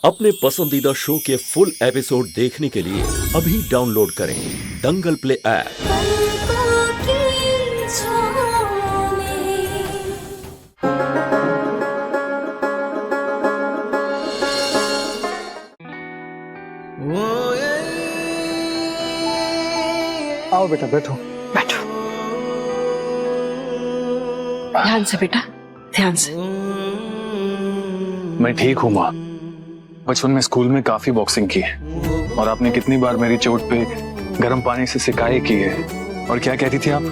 अपने पसंदीदा शो के फुल एपिसोड देखने के लिए अभी डाउनलोड करें दंगल प्ले ऐप। आओ बेटा, बैठो बैठो। ध्यान से बेटा, ध्यान से। मैं ठीक हूँ माँ। बचपन में स्कूल में काफी बॉक्सिंग की है और आपने कितनी बार मेरी चोट पे गर्म पानी से सिकाई की है। और क्या कहती थी आप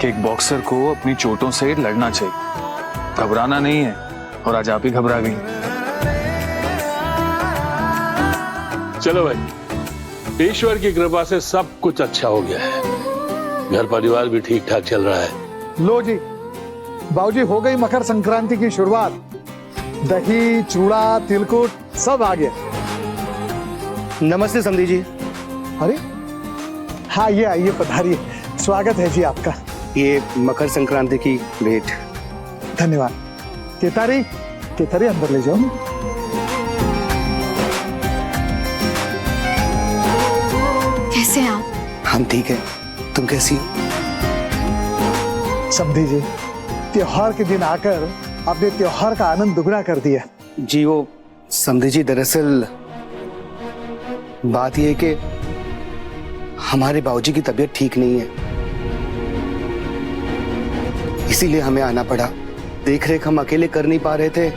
कि एक बॉक्सर को अपनी चोटों से लड़ना चाहिए, घबराना नहीं है। और आज आप ही घबरा गई। चलो भाई, ईश्वर की कृपा से सब कुछ अच्छा हो गया है। घर परिवार भी ठीक ठाक चल रहा है। लो जी, बाबूजी हो गई मकर संक्रांति की शुरुआत। दही, चूड़ा, तिलकुट सब आ गया। नमस्ते समधी जी। अरे हाँ, ये आइए, पधारिए। स्वागत है जी आपका। ये मकर संक्रांति की भेंट। धन्यवाद। केतारी, केतारी अंदर ले जाओ। कैसे हैं आप? हम ठीक है, तुम कैसी हो? समधी जी, त्योहार के दिन आकर आपने त्योहार का आनंद दुगना कर दिया। जी वो समधी जी, दरअसल बात यह है कि हमारे बाबूजी की तबीयत ठीक नहीं है, इसीलिए हमें आना पड़ा। देख रेख हम अकेले कर नहीं पा रहे थे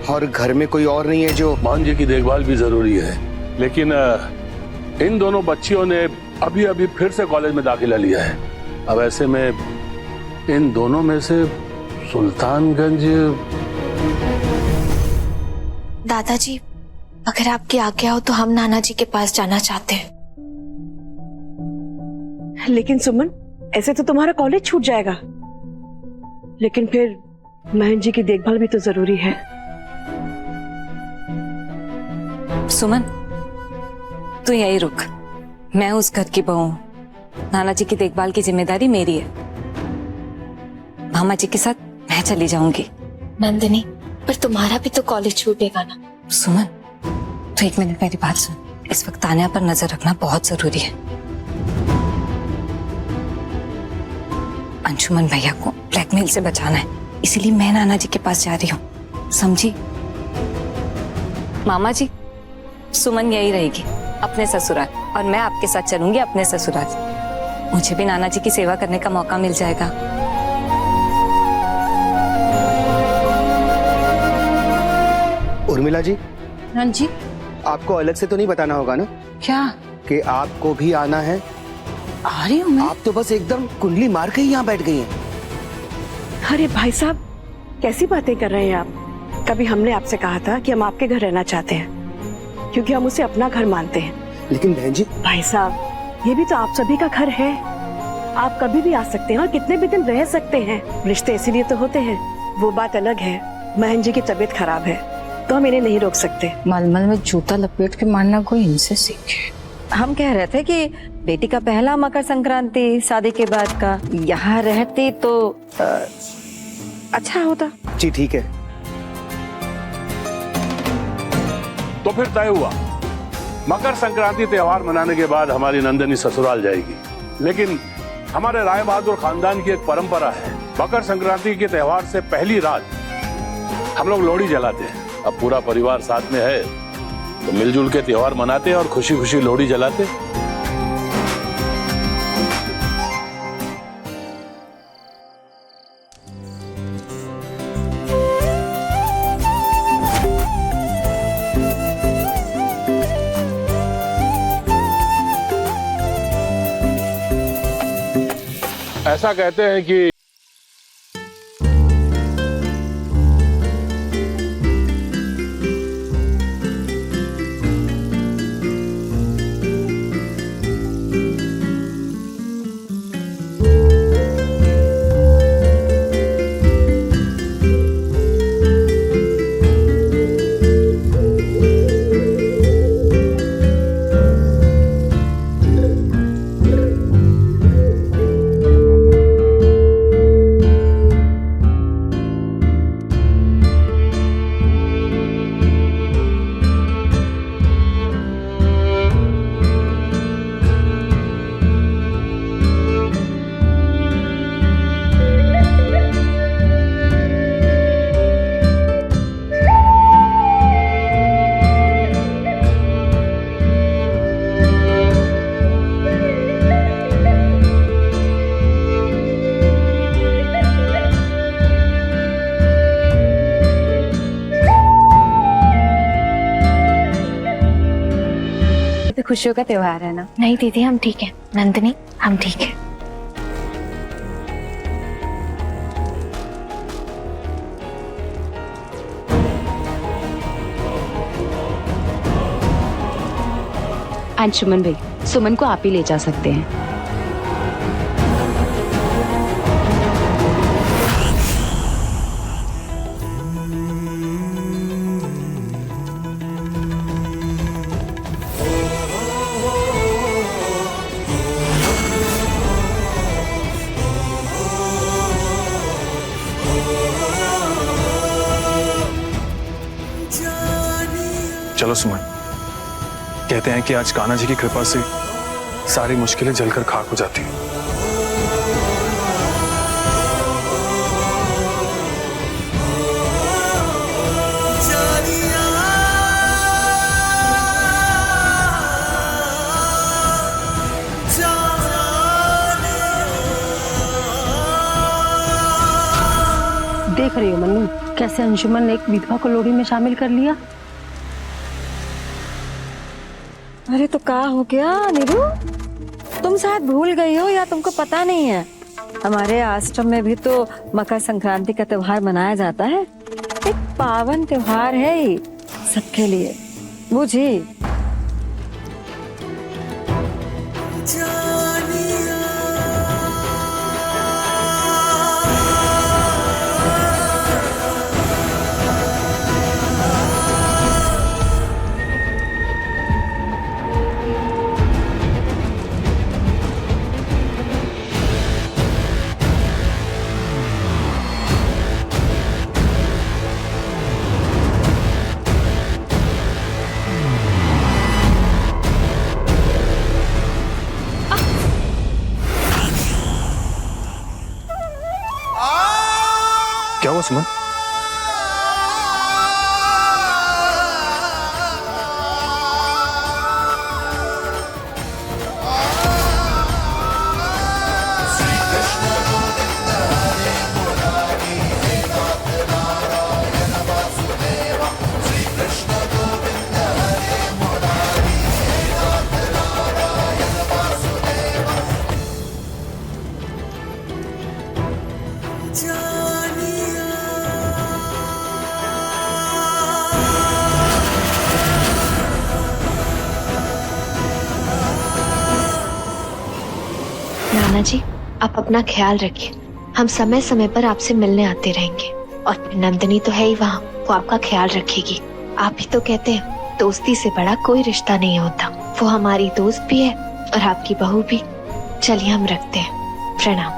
और घर में कोई और नहीं है जो। मान जी की देखभाल भी जरूरी है, लेकिन इन दोनों बच्चियों ने अभी अभी फिर से कॉलेज में दाखिला लिया है। अब ऐसे में इन दोनों में से सुल्तानगंज। दादाजी, अगर आपकी आज्ञा हो तो हम नाना जी के पास जाना चाहते हैं। लेकिन सुमन, ऐसे तो तुम्हारा कॉलेज छूट जाएगा। लेकिन फिर महन जी की देखभाल भी तो जरूरी है। सुमन, तू यही रुक। मैं उस घर की बहू हूं। नाना जी की देखभाल की जिम्मेदारी मेरी है। मामा जी के साथ मैं चली जाऊंगी। नंदिनी, पर तुम्हारा भी तो कॉलेज छूटेगा ना। सुमन, तो एक मिनट मेरी बात सुन। इस वक्त तान्या पर नजर रखना बहुत जरूरी है। अंशुमन भैया को ब्लैकमेल से बचाना है, इसीलिए मैं नाना जी के पास जा रही हूँ, समझी? मामा जी, सुमन यही रहेगी अपने ससुराल और मैं आपके साथ चलूंगी अपने ससुराल। मुझे भी नाना जी की सेवा करने का मौका मिल जाएगा। उर्मिला जी। हाँ जी। आपको अलग से तो नहीं बताना होगा ना क्या कि आपको भी आना है? आ रही हूँ मैं। आप तो बस एकदम कुंडली मार के ही यहाँ बैठ गई हैं। अरे भाई साहब, कैसी बातें कर रहे हैं आप? कभी हमने आपसे कहा था कि हम आपके घर रहना चाहते हैं, क्योंकि हम उसे अपना घर मानते हैं। लेकिन बहन जी। भाई साहब, ये भी तो आप सभी का घर है। आप कभी भी आ सकते हैं और कितने भी दिन रह सकते हैं। रिश्ते इसीलिए तो होते हैं। वो बात अलग है, महन जी की तबीयत खराब है तो हम इन्हें नहीं रोक सकते। मलमल में जूता लपेट के मारना कोई इनसे सीखे। हम कह रहे थे कि बेटी का पहला मकर संक्रांति शादी के बाद का, यहाँ रहती तो अच्छा होता। जी ठीक है। तो फिर तय हुआ, मकर संक्रांति त्योहार मनाने के बाद हमारी नंदनी ससुराल जाएगी। लेकिन हमारे राय बहादुर खानदान की एक परंपरा है, मकर संक्रांति के त्योहार से पहली रात हम लोग लोहड़ी जलाते हैं। अब पूरा परिवार साथ में है तो मिलजुल के त्योहार मनाते और खुशी खुशी लोहड़ी जलाते। ऐसा कहते हैं कि खुशियों का त्योहार है ना। नहीं दीदी, हम ठीक है। नंदिनी, हम ठीक है। अंशुमन भाई, सुमन को आप ही ले जा सकते हैं। चलो सुमन, कहते हैं कि आज कान्हा जी की कृपा से सारी मुश्किलें जलकर खाक हो जाती हैं। देख रही हो मन्नू, कैसे अंशुमन ने एक विधवा को लोहड़ी में शामिल कर लिया। अरे तो क्या हो गया नीरू, तुम शायद भूल गई हो या तुमको पता नहीं है, हमारे आश्रम में भी तो मकर संक्रांति का त्योहार मनाया जाता है। एक पावन त्योहार है ये सबके लिए, बुझी। क्या हुआ सुमन? नाना जी, आप अपना ख्याल रखिए। हम समय समय पर आपसे मिलने आते रहेंगे। और फिर नंदिनी तो है ही वहाँ, वो आपका ख्याल रखेगी। आप ही तो कहते हैं दोस्ती से बड़ा कोई रिश्ता नहीं होता। वो हमारी दोस्त भी है और आपकी बहू भी। चलिए हम रखते हैं। प्रणाम।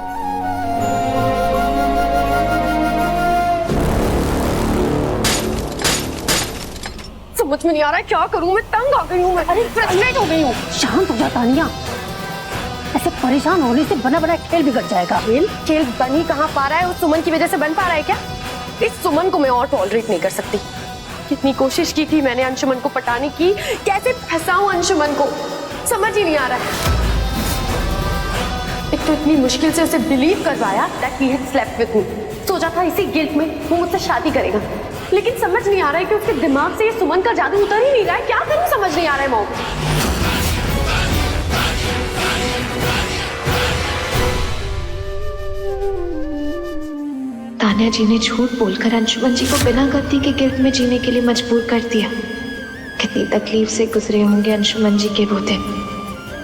समझ में नहीं आ रहा है क्या करूं, मैं तंग आ गई हूँ, मैं फ्रस्ट्रेट हो गई हूँ। शांत हो जा तानिया, ऐसे परेशान होने से बना बना खेल बिगड़ जाएगा। खेल बन ही कहाँ पा रहा है, उस सुमन की वजह से बन पा रहा है क्या? इस सुमन को मैं और टॉलरेट नहीं कर सकती। कितनी कोशिश की थी मैंने अंशुमन को पटाने की, कैसे फंसाऊं अंशुमन को, समझ ही नहीं आ रहा है। एक तो इतनी मुश्किल से उसे बिलीव करवाया that he had slept with me। सोचा था इसी गिल्ट में वो मुझसे शादी करेगा, लेकिन समझ नहीं आ रहा है कि उसके दिमाग से ये सुमन का जादू उतर ही नहीं रहा है। क्या करूं समझ नहीं आ रहा है मॉम। तान्या जी ने झूठ बोलकर अंशुमन जी को बिना गलती के गिल्ट में जीने के लिए मजबूर कर दिया। कितनी तकलीफ से गुजरे होंगे अंशुमन जी के वो दिन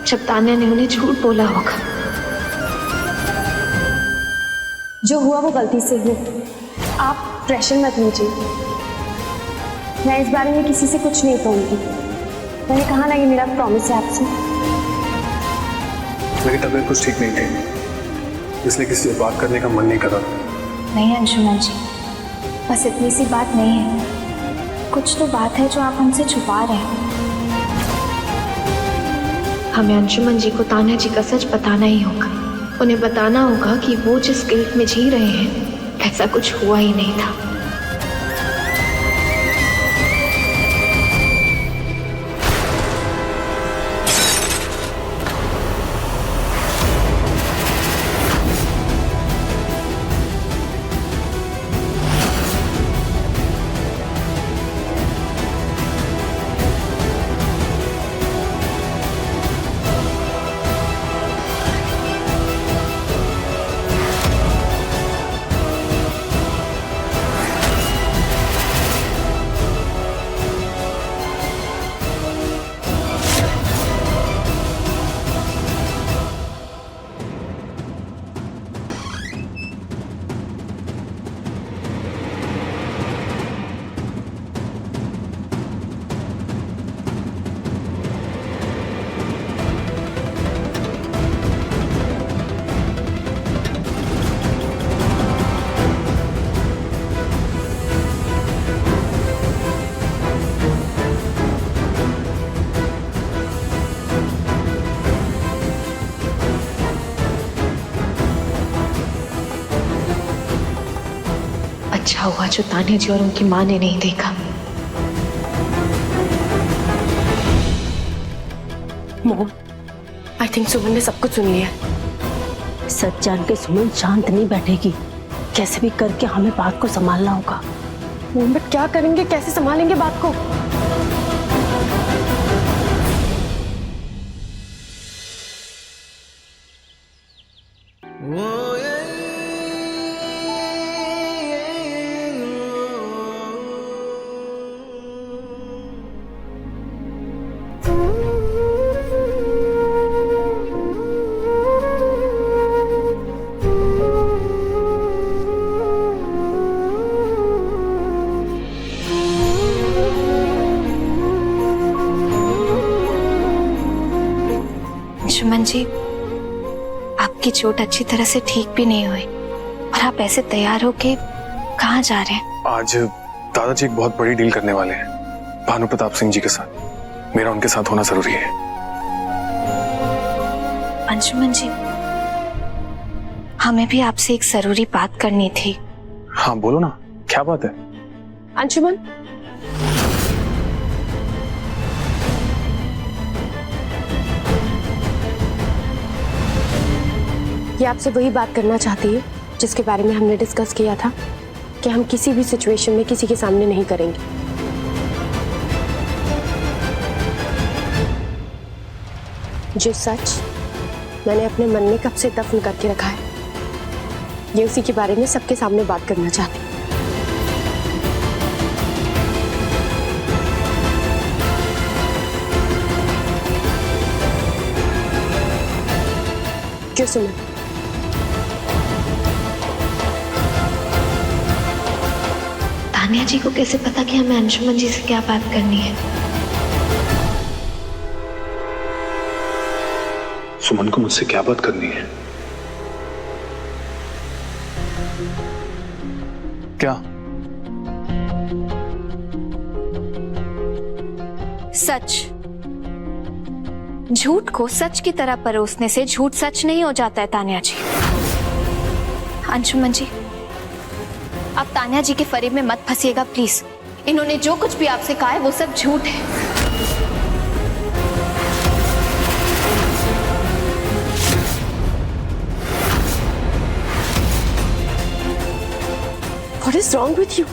जब तान्या ने उन्हें झूठ बोला होगा। जो हुआ वो गलती से हुआ, आप प्रेशर मत लीजिए। मैं इस बारे में किसी से कुछ नहीं कहूंगी। मैंने कहा ना, ये मेरा प्रॉमिस है आपसे। मेरी तबीयत कुछ ठीक नहीं थी, इसलिए किसी से बात करने का मन नहीं कर रहा। नहीं अंशुमन जी, बस इतनी सी बात नहीं है, कुछ तो बात है जो आप हमसे छुपा रहे हैं। हमें अंशुमन जी को तान्या जी का सच बताना ही होगा। उन्हें बताना होगा कि वो जिस गिल्ट में जी रहे हैं ऐसा कुछ हुआ ही नहीं था। हुआ जो तान्या जी और उनकी माँ ने नहीं देखा। मोम, आई थिंक सुमन ने सब कुछ सुन लिया। सच जान के सुमन शांत नहीं बैठेगी, कैसे भी करके हमें बात को संभालना होगा। मोम, बट क्या करेंगे, कैसे संभालेंगे बात को? अंशुमन जी, आपकी चोट अच्छी तरह से ठीक भी नहीं हुई और आप ऐसे तैयार होके कहाँ जा रहे हैं? आज दादाजी एक बहुत बड़ी डील करने वाले हैं भानु प्रताप सिंह जी के साथ। मेरा उनके साथ होना जरूरी है। अंशुमन जी, हमें भी आपसे एक जरूरी बात करनी थी। हाँ बोलो ना, क्या बात है? अंशुमन, ये आपसे वही बात करना चाहती है जिसके बारे में हमने डिस्कस किया था कि हम किसी भी सिचुएशन में किसी के सामने नहीं करेंगे। जो सच मैंने अपने मन में कब से दफन करके रखा है, ये उसी के बारे में सबके सामने बात करना चाहती हूँ। क्यों सुमन? तान्या जी को कैसे पता कि हमें अंशुमन जी से क्या बात करनी है? सुमन को मुझसे क्या बात करनी है? क्या? सच। झूठ को सच की तरह परोसने से झूठ सच नहीं हो जाता है तान्या जी। अंशुमन जी, आप तान्या जी के फरेब में मत फंसिएगा प्लीज। इन्होंने जो कुछ भी आपसे कहा है वो सब झूठ है। What is wrong with you?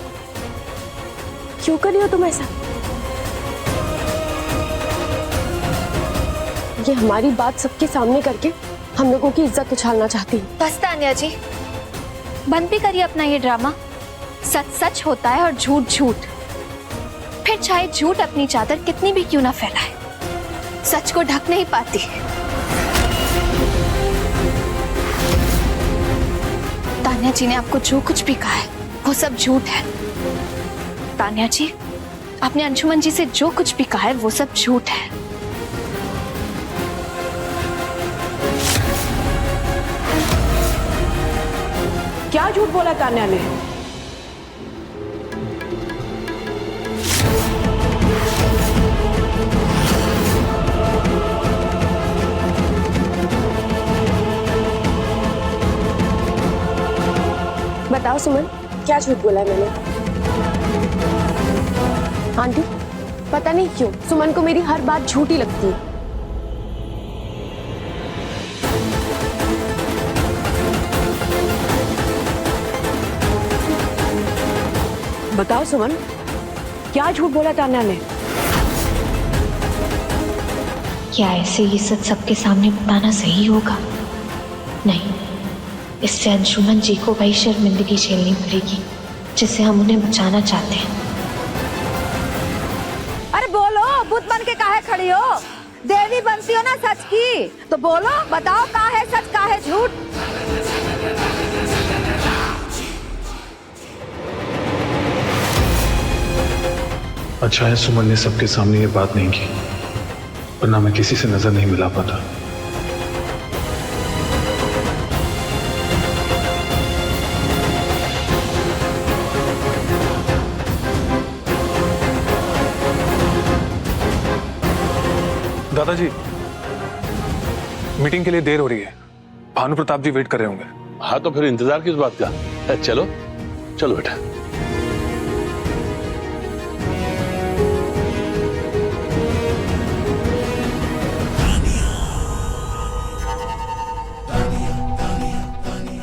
क्यों कर रही हो तुम ऐसा? ये हमारी बात सबके सामने करके हम लोगों की इज्जत उछालना चाहती है। बस तान्या जी, बंद भी करिए अपना ये ड्रामा। सच सच होता है और झूठ झूठ। फिर चाहे झूठ अपनी चादर कितनी भी क्यों ना फैलाए, सच को ढक नहीं पाती। तान्या जी ने आपको जो कुछ भी कहा है वो सब झूठ है। तान्या जी, आपने अंशुमन जी से जो कुछ भी कहा है वो सब झूठ है। क्या झूठ बोला तान्या ने? बताओ सुमन, क्या झूठ बोला है मैंने? आंटी, पता नहीं क्यों सुमन को मेरी हर बात झूठी लगती है। बताओ सुमन, क्या झूठ बोला तान्या ने? क्या ऐसे ये सच सबके सामने बताना सही होगा? नहीं, इससे अंशुमन जी को वही शर्मिंदगी झेलनी पड़ेगी जिससे हम उन्हें बचाना चाहते हैं। अरे बोलो, बुत बन के काहे खड़ी हो? देवी बनती हो ना सच की, तो बोलो, बताओ का है सच का है झूठ? अच्छा है सुमन ने सबके सामने ये बात नहीं की, वरना मैं किसी से नजर नहीं मिला पाता। दादाजी, मीटिंग के लिए देर हो रही है। भानु प्रताप जी वेट कर रहे होंगे। हाँ तो फिर इंतजार किस बात का? चलो चलो बेटा।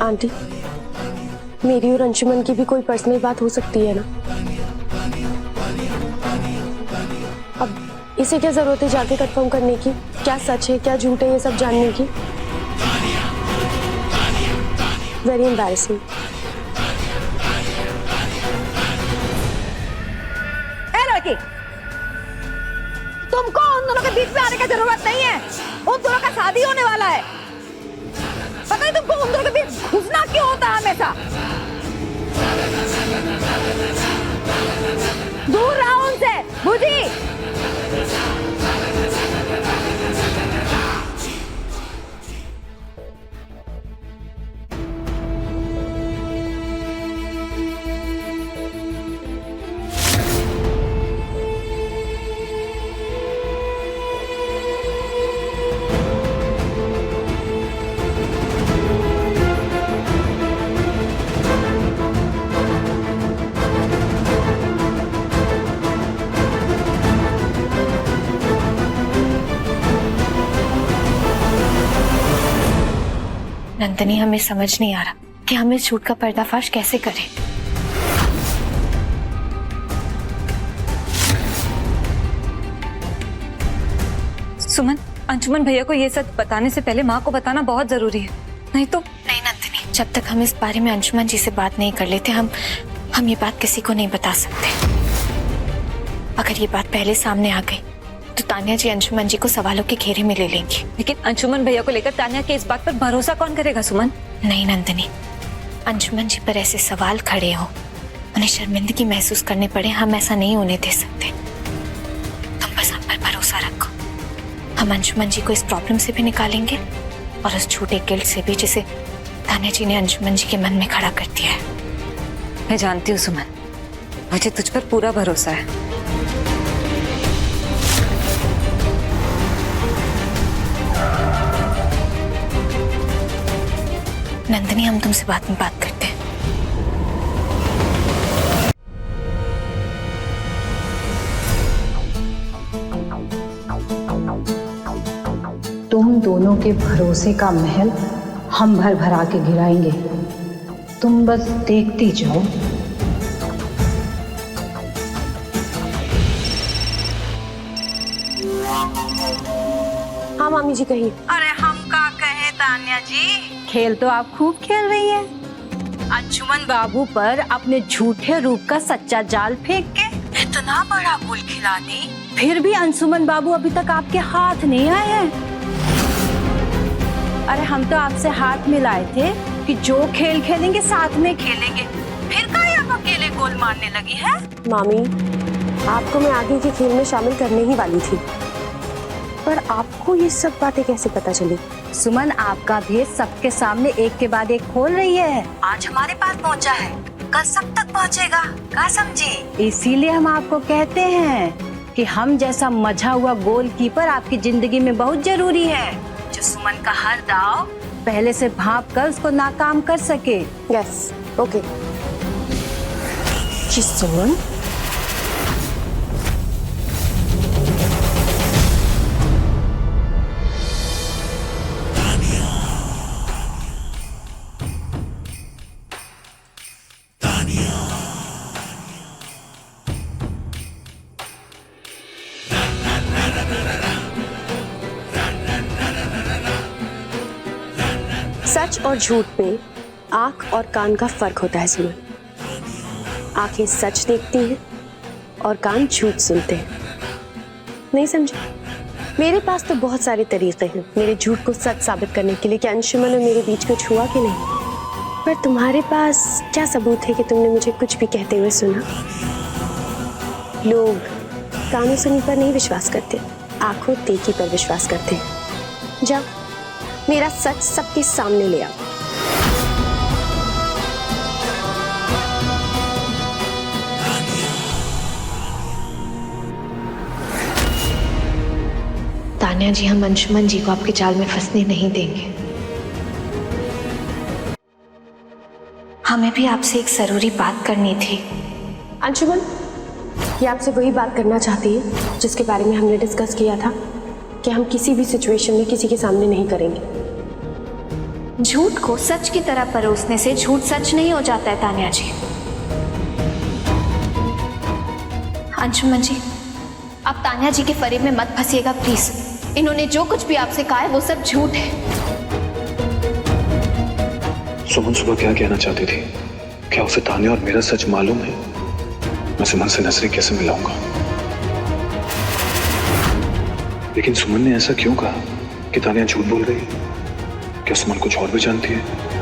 आंटी, मेरी और अंशुमन की भी कोई पर्सनल बात हो सकती है ना? अब इसे क्या जरूरत है जाके कंफर्म करने की? क्या सच है क्या झूठ है ये सब जानने की? Very embarrassing. लड़की, तुमको उन दोनों के बीच में आने की जरूरत नहीं है। उन दोनों का शादी होने वाला है। पता नहीं तुमको उन दोनों के बीच घुसना क्यों होता है हमेशा? दूर रहो उनसे, बुझी? नंदनी, हमें समझ नहीं आ रहा कि हम इस झूठ का पर्दाफाश कैसे करें। सुमन, अंशुमन भैया को ये सब बताने से पहले माँ को बताना बहुत जरूरी है, नहीं तो। नहीं नंदनी, जब तक हम इस बारे में अंशुमन जी से बात नहीं कर लेते हम ये बात किसी को नहीं बता सकते। अगर ये बात पहले सामने आ गई तो तान्या जी अंशुमन जी को सवालों के घेरे में ले लेंगी। लेकिन अंशुमन भैया को लेकर तान्या के इस बात पर भरोसा कौन करेगा सुमन? नहीं नंदनी, अंशुमन जी पर ऐसे सवाल खड़े हो, उन्हें शर्मिंदगी महसूस करने पड़े, हम ऐसा नहीं होने दे सकते। तुम बस हम पर भरोसा रखो। हम अंशुमन जी को इस प्रॉब्लम से भी निकालेंगे और उस झूठे गिल्ट से भी जिसे तान्या जी ने अंशुमन जी के मन में खड़ा कर दिया है। मैं जानती हूँ सुमन, मुझे तुझ पर पूरा भरोसा है। नंदनी, हम तुमसे बाद में बात करते हैं। तुम दोनों के भरोसे का महल हम भर भरा के गिराएंगे, तुम बस देखती जाओ। हाँ मामी जी कहिए। अरे हम का कहे तान्या जी, खेल तो आप खूब खेल रही हैं। अंशुमन बाबू पर अपने झूठे रूप का सच्चा जाल फेंक के इतना बड़ा गुल खिला दी, फिर भी अंशुमन बाबू अभी तक आपके हाथ नहीं आए हैं। अरे हम तो आपसे हाथ मिलाए थे कि जो खेल खेलेंगे साथ में खेलेंगे, फिर काहे आप अकेले गोल मारने लगी है? मामी, आपको मैं आगे के खेल में शामिल करने ही वाली थी, पर आपको ये सब बातें कैसे पता चली? सुमन, आपका भेद सबके सामने एक के बाद एक खोल रही है। आज हमारे पास पहुंचा है, कल सब तक पहुंचेगा, क्या समझे? इसीलिए हम आपको कहते हैं कि हम जैसा मजा हुआ गोलकीपर आपकी जिंदगी में बहुत जरूरी है, जो सुमन का हर दाव पहले से भांप कर उसको नाकाम कर सके। Yes, okay. जी सुमन, सच और झूठ में आंख और कान का फर्क होता है सुमन। आंखें सच देखती हैं और कान झूठ सुनते हैं, नहीं समझे? मेरे पास तो बहुत सारे तरीके हैं मेरे झूठ को सच साबित करने के लिए कि अंशुमन और मेरे बीच कुछ हुआ कि नहीं, पर तुम्हारे पास क्या सबूत है कि तुमने मुझे कुछ भी कहते हुए सुना? लोग कानों सुनी पर नहीं विश्वास करते, आंखों देखी पर विश्वास करते हैं। जाओ, मेरा सच सबके सामने ले आओ। तान्या जी, हम अंशुमन जी को आपके जाल में फंसने नहीं देंगे। हमें भी आपसे एक जरूरी बात करनी थी। अंशुमन, ये आपसे वही बात करना चाहती है जिसके बारे में हमने डिस्कस किया था कि हम किसी भी सिचुएशन में किसी के सामने नहीं करेंगे। झूठ को सच की तरह परोसने से झूठ सच नहीं हो जाता है तान्या जी। अंशुमन जी, आप तान्या जी के फरेब में मत फंसिएगा प्लीज। इन्होंने जो कुछ भी आपसे कहा है वो सब झूठ है। सुमन सुबह क्या कहना चाहती थी? क्या उसे तान्या और मेरा सच मालूम है? मैं सुमन से नजरें कैसे मिलाऊंगा? लेकिन सुमन ने ऐसा क्यों कहा कि तान्या झूठ बोल रही है? क्या सुमन कुछ और भी जानती है?